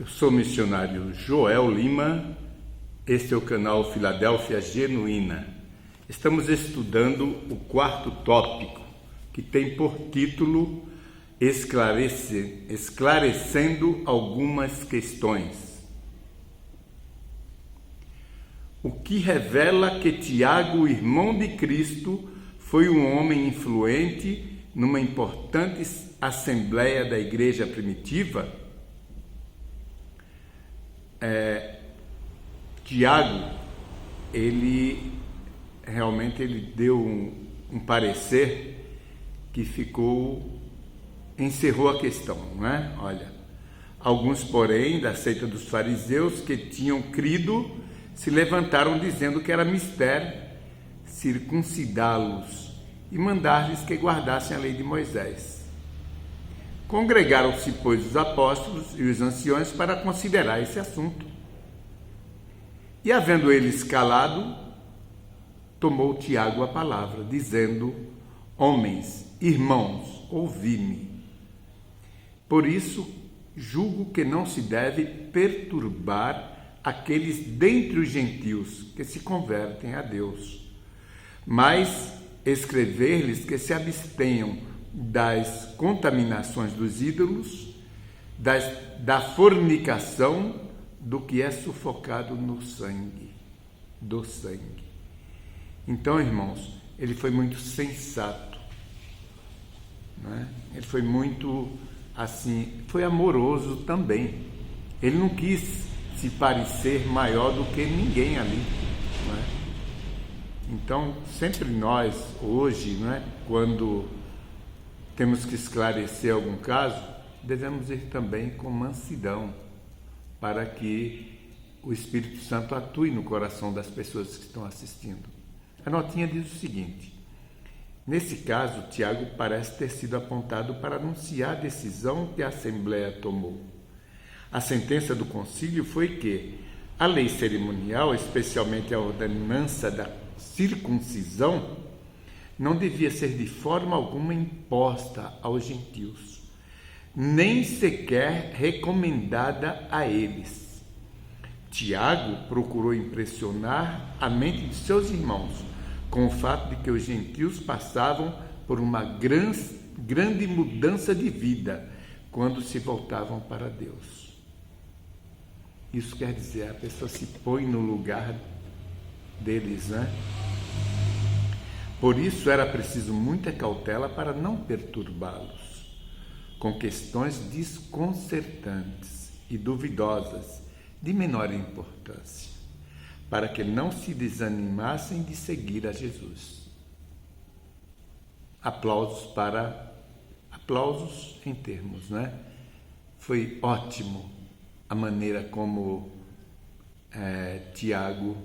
Eu sou o missionário Joel Lima, este é o canal Filadélfia Genuína. Estamos estudando o quarto tópico, que tem por título Esclarecendo algumas questões. O que revela que Tiago, irmão de Cristo, foi um homem influente numa importante assembleia da igreja primitiva? Tiago, ele realmente deu um parecer que encerrou a questão, não é? Olha, alguns, porém, da seita dos fariseus que tinham crido, se levantaram dizendo que era mister circuncidá-los e mandar-lhes que guardassem a lei de Moisés. Congregaram-se, pois, os apóstolos e os anciões para considerar esse assunto. E, havendo eles calado, tomou Tiago a palavra, dizendo: Homens, irmãos, ouvi-me. Por isso, julgo que não se deve perturbar aqueles dentre os gentios que se convertem a Deus, mas escrever-lhes que se abstenham das contaminações dos ídolos, da fornicação, do que é sufocado no sangue, do sangue. Então, irmãos, ele foi muito sensato, né? Ele foi muito, foi amoroso também. Ele não quis se parecer maior do que ninguém ali, não é? Então, sempre nós, hoje, não é? Quando temos que esclarecer algum caso, devemos ir também com mansidão, para que o Espírito Santo atue no coração das pessoas que estão assistindo. A notinha diz o seguinte: nesse caso, Tiago parece ter sido apontado para anunciar a decisão que a Assembleia tomou. A sentença do concílio foi que a lei cerimonial, especialmente a ordenança da circuncisão, não devia ser de forma alguma imposta aos gentios, nem sequer recomendada a eles. Tiago procurou impressionar a mente de seus irmãos com o fato de que os gentios passavam por uma grande mudança de vida quando se voltavam para Deus. Isso quer dizer, a pessoa se põe no lugar deles, né? Por isso era preciso muita cautela para não perturbá-los com questões desconcertantes e duvidosas de menor importância, para que não se desanimassem de seguir a Jesus. Aplausos em termos, né? Foi ótimo a maneira como Tiago,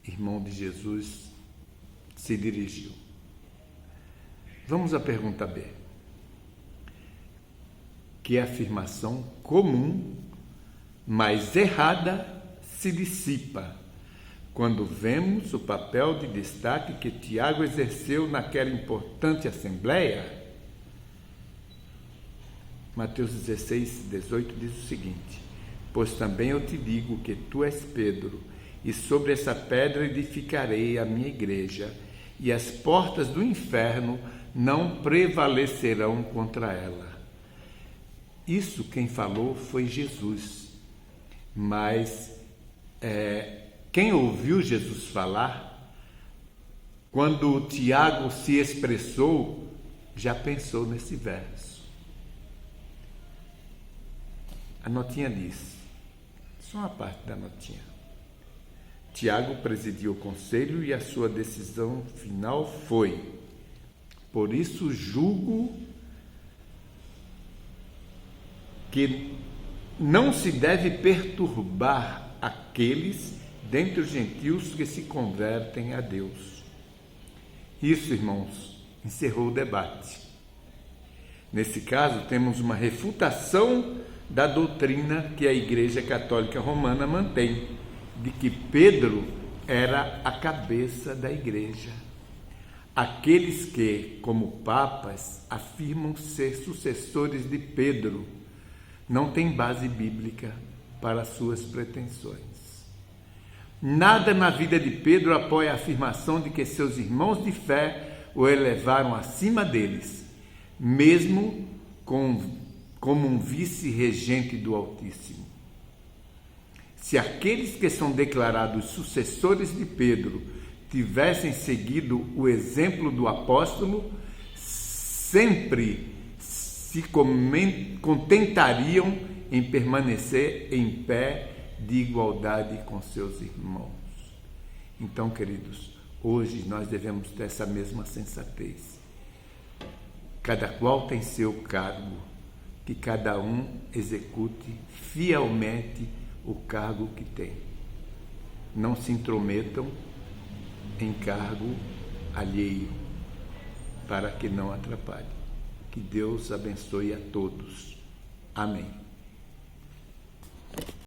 irmão de Jesus, se dirigiu. Vamos à pergunta B. Que afirmação comum, mas errada, se dissipa quando vemos o papel de destaque que Tiago exerceu naquela importante assembleia? Mateus 16, 18 diz o seguinte: Pois também eu te digo que tu és Pedro, e sobre essa pedra edificarei a minha igreja, e as portas do inferno não prevalecerão contra ela. Isso quem falou foi Jesus, mas quem ouviu Jesus falar, quando Tiago se expressou, já pensou nesse verso. A notinha diz, só uma parte da notinha: Tiago presidiu o conselho e a sua decisão final foi: por isso julgo que não se deve perturbar aqueles dentre os gentios que se convertem a Deus. Isso, irmãos, encerrou o debate. Nesse caso, temos uma refutação da doutrina que a Igreja Católica Romana mantém, de que Pedro era a cabeça da igreja. Aqueles que, como papas, afirmam ser sucessores de Pedro, não têm base bíblica para suas pretensões. Nada na vida de Pedro apoia a afirmação de que seus irmãos de fé o elevaram acima deles, mesmo como um vice-regente do Altíssimo. Se aqueles que são declarados sucessores de Pedro tivessem seguido o exemplo do apóstolo, sempre se contentariam em permanecer em pé de igualdade com seus irmãos. Então, queridos, hoje nós devemos ter essa mesma sensatez. Cada qual tem seu cargo, que cada um execute fielmente o cargo que tem. Não se intrometam em cargo alheio, para que não atrapalhe. Que Deus abençoe a todos. Amém.